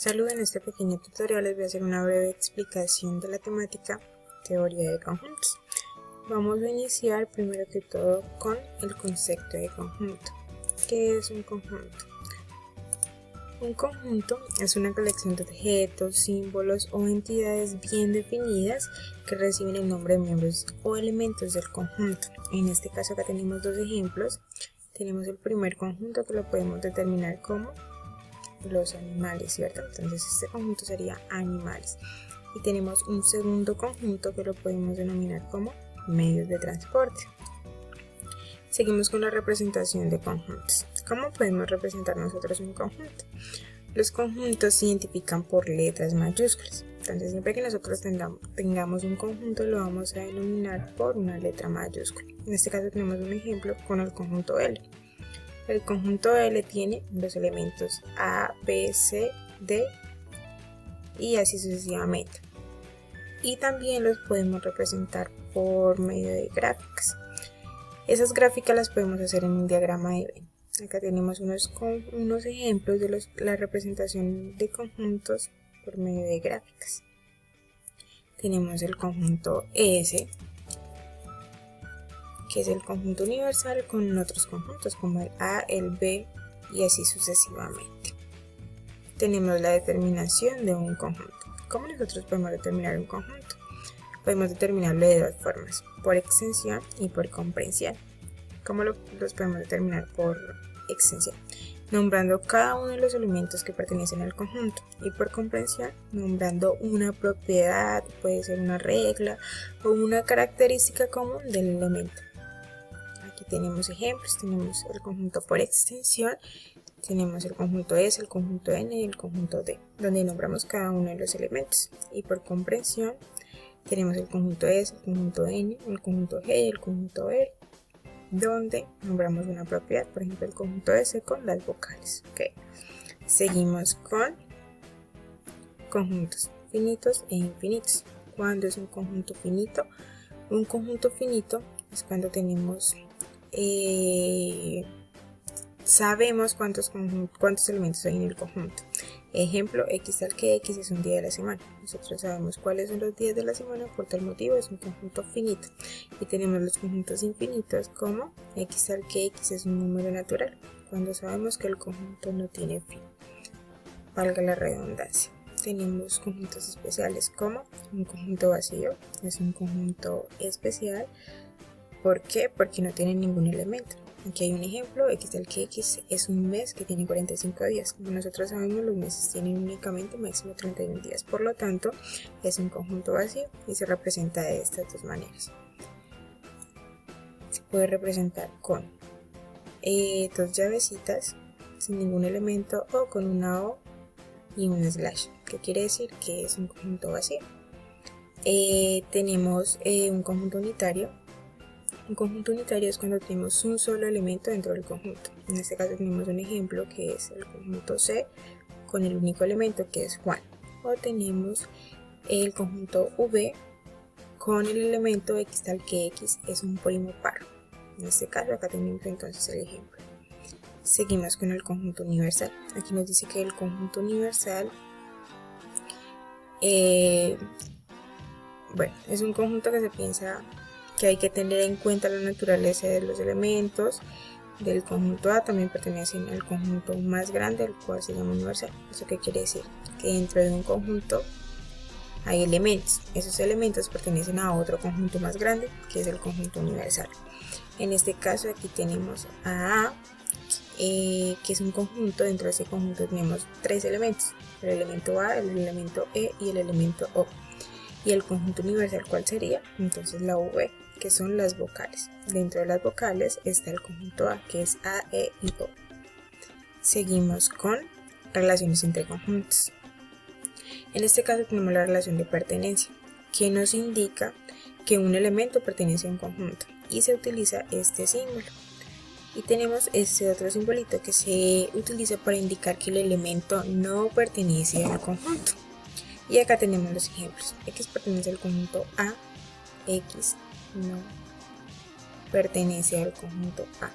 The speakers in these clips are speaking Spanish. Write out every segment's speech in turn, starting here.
Saludos, en este pequeño tutorial les voy a hacer una breve explicación de la temática teoría de conjuntos. Vamos a iniciar primero que todo con el concepto de conjunto. ¿Qué es un conjunto? Un conjunto es una colección de objetos, símbolos o entidades bien definidas que reciben el nombre de miembros o elementos del conjunto. En este caso acá tenemos dos ejemplos. Tenemos el primer conjunto que lo podemos determinar como los animales, ¿cierto? Entonces este conjunto sería animales. Y tenemos un segundo conjunto que lo podemos denominar como medios de transporte. Seguimos con la representación de conjuntos. ¿Cómo podemos representar nosotros un conjunto? Los conjuntos se identifican por letras mayúsculas. Entonces siempre que nosotros tengamos un conjunto lo vamos a denominar por una letra mayúscula. En este caso tenemos un ejemplo con el conjunto L. El conjunto L tiene los elementos A, B, C, D y así sucesivamente. Y también los podemos representar por medio de gráficas. Esas gráficas las podemos hacer en un diagrama de Venn. Acá tenemos unos ejemplos de la representación de conjuntos por medio de gráficas. Tenemos el conjunto S, que es el conjunto universal con otros conjuntos como el A, el B y así sucesivamente. Tenemos la determinación de un conjunto. ¿Cómo nosotros podemos determinar un conjunto? Podemos determinarlo de dos formas, por extensión y por comprensión. ¿Cómo los podemos determinar por extensión? Nombrando cada uno de los elementos que pertenecen al conjunto, y por comprensión nombrando una propiedad, puede ser una regla o una característica común del elemento. Aquí tenemos ejemplos, tenemos el conjunto por extensión, tenemos el conjunto S, el conjunto N y el conjunto D, donde nombramos cada uno de los elementos. Y por comprensión tenemos el conjunto S, el conjunto N, el conjunto G y el conjunto R, donde nombramos una propiedad, por ejemplo el conjunto S con las vocales. Okay. Seguimos con conjuntos finitos e infinitos. ¿Cuándo es un conjunto finito? Un conjunto finito es cuando tenemos sabemos cuántos elementos hay en el conjunto. Ejemplo, x tal que x es un día de la semana. Nosotros sabemos cuáles son los días de la semana, por tal motivo es un conjunto finito. Y tenemos los conjuntos infinitos como x tal que x es un número natural, cuando sabemos que el conjunto no tiene fin. Valga la redundancia. Tenemos conjuntos especiales como un conjunto vacío, es un conjunto especial. ¿Por qué? Porque no tiene ningún elemento. Aquí hay un ejemplo, x tal que x es un mes que tiene 45 días. Como nosotros sabemos, los meses tienen únicamente máximo 31 días. Por lo tanto, es un conjunto vacío y se representa de estas dos maneras. Se puede representar con dos llavecitas sin ningún elemento o con una O y un slash, que quiere decir que es un conjunto vacío. Tenemos un conjunto unitario. Un conjunto unitario es cuando tenemos un solo elemento dentro del conjunto. En este caso tenemos un ejemplo que es el conjunto C con el único elemento que es Juan. O tenemos el conjunto V con el elemento x tal que x es un primo par. En este caso acá tenemos entonces el ejemplo. Seguimos con el conjunto universal. Aquí nos dice que el conjunto universal es un conjunto que se piensa que hay que tener en cuenta la naturaleza de los elementos del conjunto A, también pertenecen al conjunto más grande, el cual se llama universal. ¿Eso qué quiere decir? Que dentro de un conjunto hay elementos. Esos elementos pertenecen a otro conjunto más grande, que es el conjunto universal. En este caso aquí tenemos a A, que es un conjunto. Dentro de ese conjunto tenemos tres elementos: el elemento A, el elemento E y el elemento O. Y el conjunto universal, ¿cuál sería? Entonces la V, que son las vocales. Dentro de las vocales está el conjunto A, que es A, E y O. Seguimos con relaciones entre conjuntos. En este caso tenemos la relación de pertenencia, que nos indica que un elemento pertenece a un conjunto y se utiliza este símbolo. Y tenemos este otro simbolito que se utiliza para indicar que el elemento no pertenece al conjunto. Y acá tenemos los ejemplos. X pertenece al conjunto A, X no pertenece al conjunto A.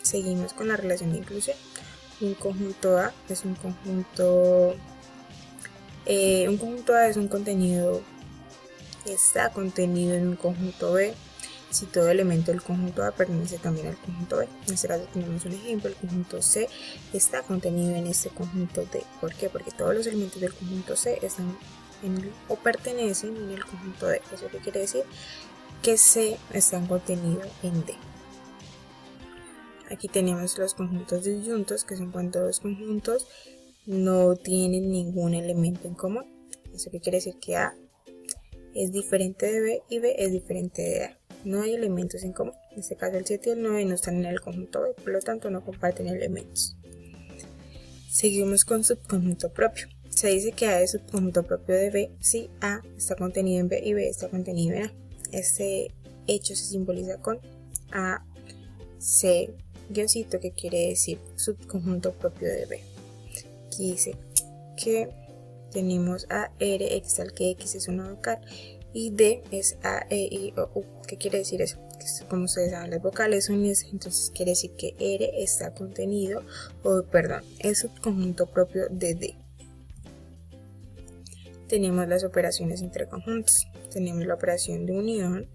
Seguimos con la relación de inclusión. un conjunto A es un conjunto A es un contenido que está contenido en un conjunto B si todo elemento del conjunto A pertenece también al conjunto B. En este caso tenemos un ejemplo, el conjunto C está contenido en este conjunto D. ¿Por qué? Porque todos los elementos del conjunto C están o pertenecen en el conjunto D. Eso quiere decir que C está contenido en D. Aquí tenemos los conjuntos disyuntos, que son cuando dos conjuntos no tienen ningún elemento en común. Eso quiere decir que A es diferente de B y B es diferente de A. No hay elementos en común. En este caso el 7 y el 9 no están en el conjunto B, por lo tanto no comparten elementos. Seguimos con subconjunto propio. Se dice que A es subconjunto propio de B si A está contenido en B y B está contenido en A. Este hecho se simboliza con A, C, guioncito, que quiere decir subconjunto propio de B. Aquí dice que tenemos A, R, X tal que X es una vocal y D es A, E, I, O, U. ¿Qué quiere decir eso? Que como ustedes saben, las vocales son S, entonces quiere decir que R está contenido, es subconjunto propio de D. Tenemos las operaciones entre conjuntos. Tenemos la operación de unión.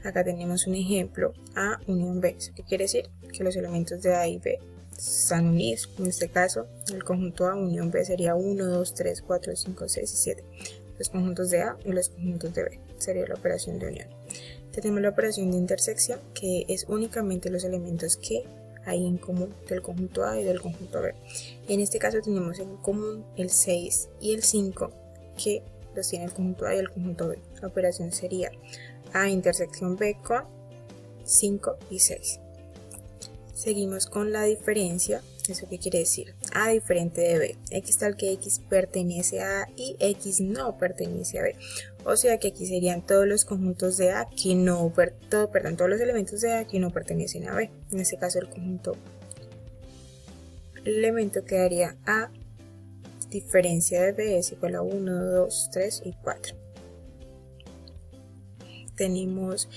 Acá tenemos un ejemplo, A unión B. ¿Eso qué quiere decir? Que los elementos de A y B están unidos. En este caso, el conjunto A unión B sería 1, 2, 3, 4, 5, 6 y 7. Los conjuntos de A y los conjuntos de B. Sería la operación de unión. Tenemos la operación de intersección, que es únicamente los elementos que hay en común del conjunto A y del conjunto B. En este caso tenemos en común el 6 y el 5, que los tiene el conjunto A y el conjunto B. La operación sería A intersección B con 5 y 6. Seguimos con la diferencia. ¿Eso qué quiere decir? A diferente de B. X tal que X pertenece a A y X no pertenece a B. O sea que aquí serían todos los conjuntos de A que no, todos los elementos de A que no pertenecen a B. En este caso el elemento quedaría A diferencia de B es igual a 1, 2, 3 y 4. Tenemos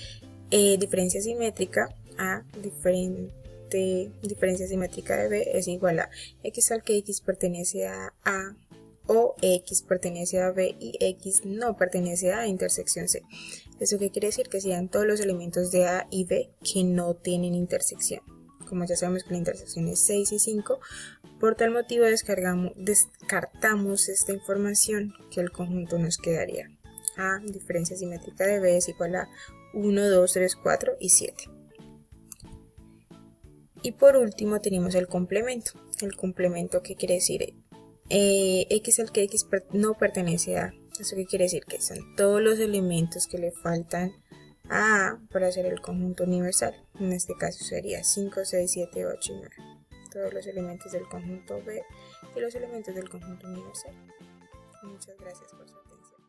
diferencia simétrica. A diferencia simétrica de B es igual a X tal que X pertenece a A o X pertenece a B y X no pertenece a A intersección C. ¿Eso qué quiere decir? Que sean todos los elementos de A y B que no tienen intersección. Como ya sabemos que la intersección es 6 y 5, por tal motivo descartamos esta información, que el conjunto nos quedaría A diferencia simétrica de B es igual a 1, 2, 3, 4 y 7. Y por último tenemos el complemento. El complemento, ¿qué quiere decir? X al que X no pertenece a. ¿Eso qué quiere decir? Que son todos los elementos que le faltan a A para hacer el conjunto universal. En este caso sería 5, 6, 7, 8 y 9. Todos los elementos del conjunto B y los elementos del conjunto universal. Muchas gracias por su atención.